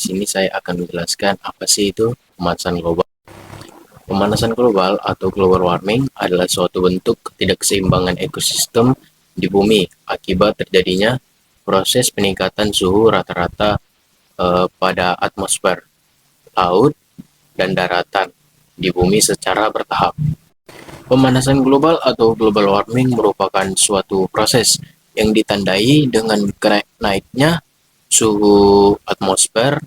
sini saya akan menjelaskan apa sih itu pemanasan global. Pemanasan global atau global warming adalah suatu bentuk ketidakseimbangan ekosistem di bumi akibat terjadinya proses peningkatan suhu rata-rata pada atmosfer, laut, dan daratan di bumi secara bertahap. Pemanasan global atau global warming merupakan suatu proses yang ditandai dengan naiknya suhu atmosfer,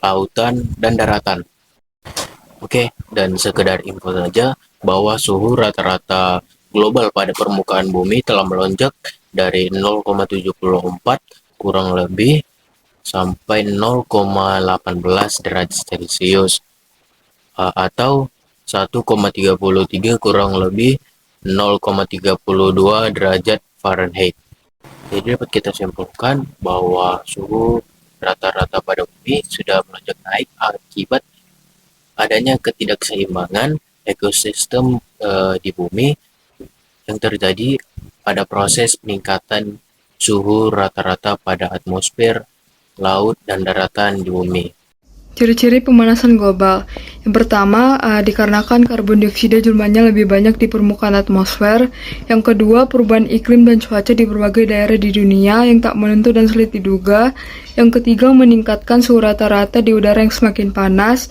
lautan, dan daratan. Oke, dan sekedar info saja bahwa suhu rata-rata global pada permukaan bumi telah melonjak dari 0,74 kurang lebih sampai 0,18 derajat Celcius atau 1,33 kurang lebih 0,32 derajat Fahrenheit. Jadi dapat kita simpulkan bahwa suhu rata-rata pada bumi sudah melonjak naik akibat adanya ketidakseimbangan ekosistem di bumi yang terjadi pada proses peningkatan suhu rata-rata pada atmosfer, laut, dan daratan di bumi. Ciri-ciri pemanasan global. Yang pertama, dikarenakan karbon dioksida jumlahnya lebih banyak di permukaan atmosfer. Yang kedua, perubahan iklim dan cuaca di berbagai daerah di dunia yang tak menentu dan sulit diduga. Yang ketiga, meningkatkan suhu rata-rata di udara yang semakin panas.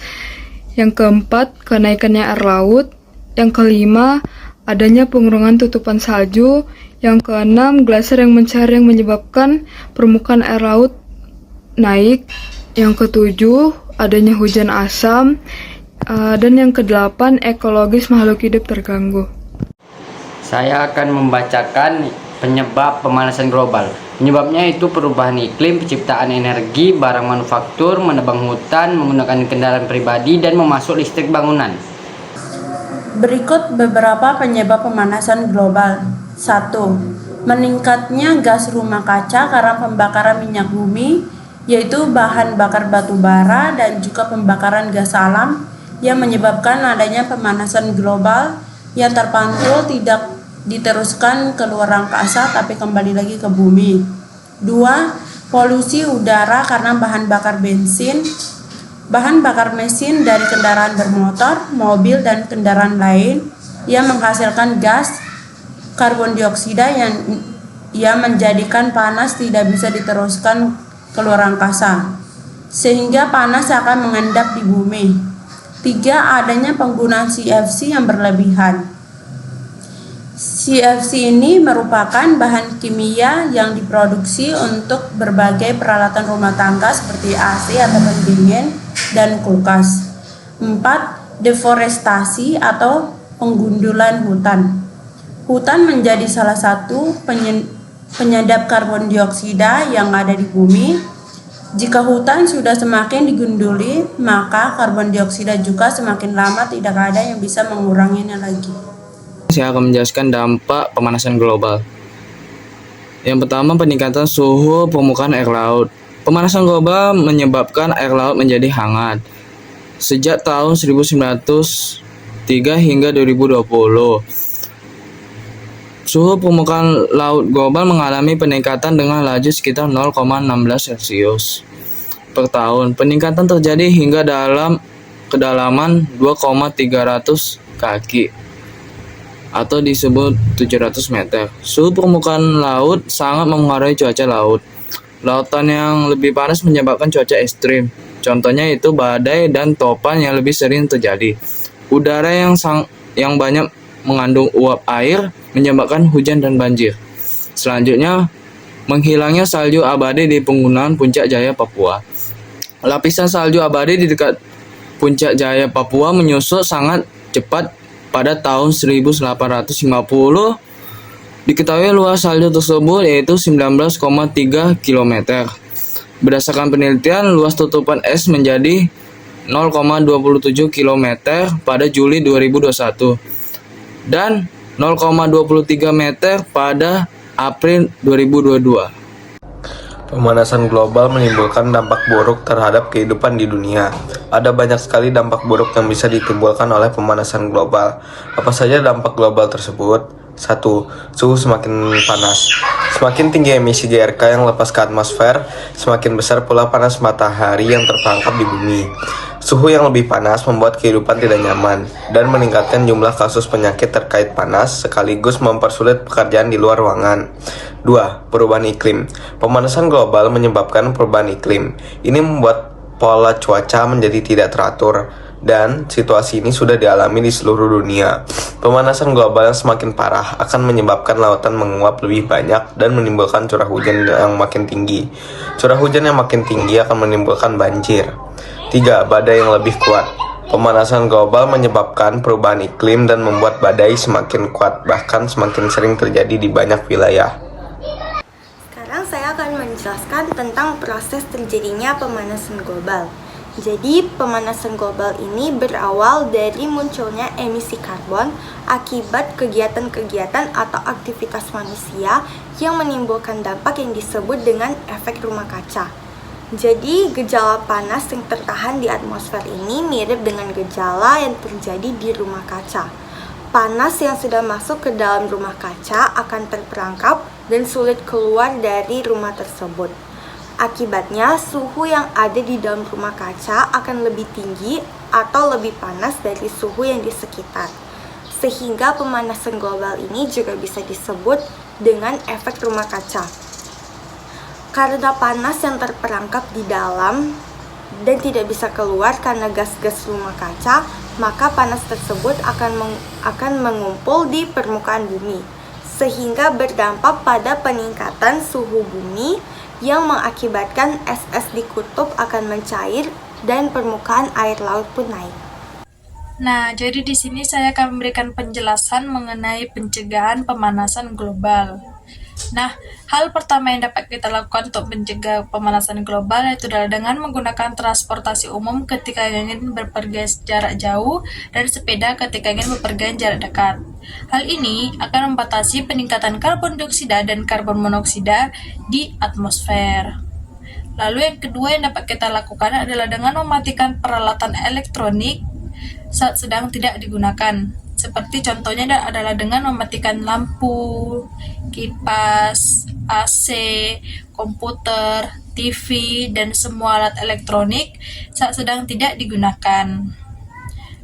Yang keempat, kenaikannya air laut. Yang kelima, adanya pengurangan tutupan salju. Yang keenam, glaser yang mencair yang menyebabkan permukaan air laut naik. Yang ketujuh, adanya hujan asam, dan yang kedelapan, ekologis makhluk hidup terganggu. Saya akan membacakan penyebab pemanasan global. Penyebabnya itu perubahan iklim, penciptaan energi, barang manufaktur, menebang hutan, menggunakan kendaraan pribadi, dan memasuk listrik bangunan. Berikut beberapa penyebab pemanasan global. 1. Meningkatnya gas rumah kaca karena pembakaran minyak bumi, yaitu bahan bakar batu bara dan juga pembakaran gas alam yang menyebabkan adanya pemanasan global yang terpantul tidak diteruskan ke luar angkasa tapi kembali lagi ke bumi. 2. Polusi udara karena bahan bakar bensin, bahan bakar mesin dari kendaraan bermotor, mobil, dan kendaraan lain yang menghasilkan gas karbon dioksida yang menjadikan panas tidak bisa diteruskan keluar angkasa, sehingga panas akan mengendap di bumi. 3. Adanya penggunaan CFC yang berlebihan. CFC ini merupakan bahan kimia yang diproduksi untuk berbagai peralatan rumah tangga seperti AC atau pendingin dan kulkas. 4. Deforestasi atau penggundulan hutan. Hutan menjadi salah satu penyedap karbon dioksida yang ada di bumi. Jika hutan sudah semakin digunduli, maka karbon dioksida juga semakin lama tidak ada yang bisa menguranginya lagi. Saya akan menjelaskan dampak pemanasan global. Yang pertama, peningkatan suhu permukaan air laut. Pemanasan global menyebabkan air laut menjadi hangat. Sejak tahun 1903 hingga 2020, suhu permukaan laut global mengalami peningkatan dengan laju sekitar 0,16 Celcius per tahun. Peningkatan terjadi hingga dalam kedalaman 2,300 kaki atau disebut 700 meter. Suhu permukaan laut sangat mempengaruhi cuaca laut. Lautan yang lebih panas menyebabkan cuaca ekstrim. Contohnya itu badai dan topan yang lebih sering terjadi. Udara yang banyak mengandung uap air menyebabkan hujan dan banjir. Selanjutnya, menghilangnya salju abadi di penggunaan Puncak Jaya Papua. Lapisan salju abadi di dekat Puncak Jaya Papua menyusut sangat cepat pada tahun 1850. Diketahui luas salju tersebut yaitu 19,3 km. Berdasarkan penelitian, luas tutupan es menjadi 0,27 km pada Juli 2021 dan 0,23 meter pada April 2022. Pemanasan global menimbulkan dampak buruk terhadap kehidupan di dunia. Ada banyak sekali dampak buruk yang bisa ditimbulkan oleh pemanasan global. Apa saja dampak global tersebut? 1. Suhu semakin panas. Semakin tinggi emisi GRK yang lepas ke atmosfer, semakin besar pula panas matahari yang terperangkap di bumi. Suhu yang lebih panas membuat kehidupan tidak nyaman dan meningkatkan jumlah kasus penyakit terkait panas sekaligus mempersulit pekerjaan di luar ruangan. 2. Perubahan iklim. Pemanasan global menyebabkan perubahan iklim. Ini membuat pola cuaca menjadi tidak teratur dan situasi ini sudah dialami di seluruh dunia. Pemanasan global yang semakin parah akan menyebabkan lautan menguap lebih banyak dan menimbulkan curah hujan yang makin tinggi. Curah hujan yang makin tinggi akan menimbulkan banjir. 3. Badai yang lebih kuat. Pemanasan global menyebabkan perubahan iklim dan membuat badai semakin kuat, bahkan semakin sering terjadi di banyak wilayah. Sekarang saya akan menjelaskan tentang proses terjadinya pemanasan global. Jadi, pemanasan global ini berawal dari munculnya emisi karbon akibat kegiatan-kegiatan atau aktivitas manusia yang menimbulkan dampak yang disebut dengan efek rumah kaca. Jadi, gejala panas yang tertahan di atmosfer ini mirip dengan gejala yang terjadi di rumah kaca. Panas yang sudah masuk ke dalam rumah kaca akan terperangkap dan sulit keluar dari rumah tersebut. Akibatnya, suhu yang ada di dalam rumah kaca akan lebih tinggi atau lebih panas dari suhu yang di sekitar. Sehingga pemanasan global ini juga bisa disebut dengan efek rumah kaca. Karena panas yang terperangkap di dalam dan tidak bisa keluar karena gas-gas rumah kaca, maka panas tersebut akan mengumpul di permukaan bumi, sehingga berdampak pada peningkatan suhu bumi yang mengakibatkan es-es di kutub akan mencair dan permukaan air laut pun naik. Nah, jadi di sini saya akan memberikan penjelasan mengenai pencegahan pemanasan global. Nah, hal pertama yang dapat kita lakukan untuk mencegah pemanasan global yaitu adalah dengan menggunakan transportasi umum ketika ingin berpergian jarak jauh dan sepeda ketika ingin berpergian jarak dekat. Hal ini akan membatasi peningkatan karbon dioksida dan karbon monoksida di atmosfer. Lalu yang kedua yang dapat kita lakukan adalah dengan mematikan peralatan elektronik saat sedang tidak digunakan. Seperti contohnya adalah dengan mematikan lampu, kipas, AC, komputer, TV, dan semua alat elektronik saat sedang tidak digunakan.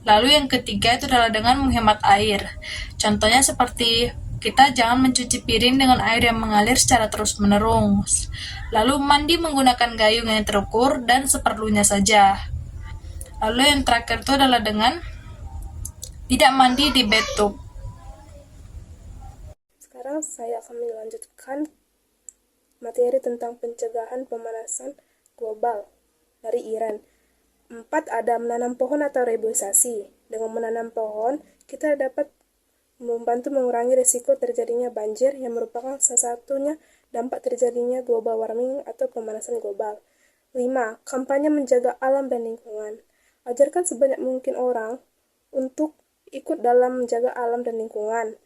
Lalu yang ketiga itu adalah dengan menghemat air. Contohnya seperti kita jangan mencuci piring dengan air yang mengalir secara terus-menerus. Lalu mandi menggunakan gayung yang terukur dan seperlunya saja. Lalu yang terakhir itu adalah dengan tidak mandi di bathtub. Sekarang saya akan melanjutkan materi tentang pencegahan pemanasan global dari Iran. 4. Ada menanam pohon atau reboisasi. Dengan menanam pohon, kita dapat membantu mengurangi risiko terjadinya banjir yang merupakan salah satunya dampak terjadinya global warming atau pemanasan global. 5. Kampanye menjaga alam dan lingkungan. Ajarkan sebanyak mungkin orang untuk ikut dalam menjaga alam dan lingkungan.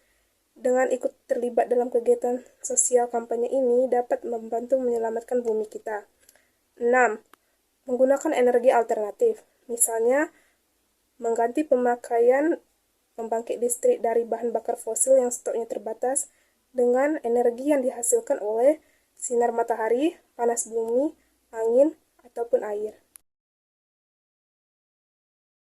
Dengan ikut terlibat dalam kegiatan sosial kampanye ini dapat membantu menyelamatkan bumi kita. 6. Menggunakan energi alternatif. Misalnya, mengganti pemakaian pembangkit listrik dari bahan bakar fosil yang stoknya terbatas dengan energi yang dihasilkan oleh sinar matahari, panas bumi, angin, ataupun air.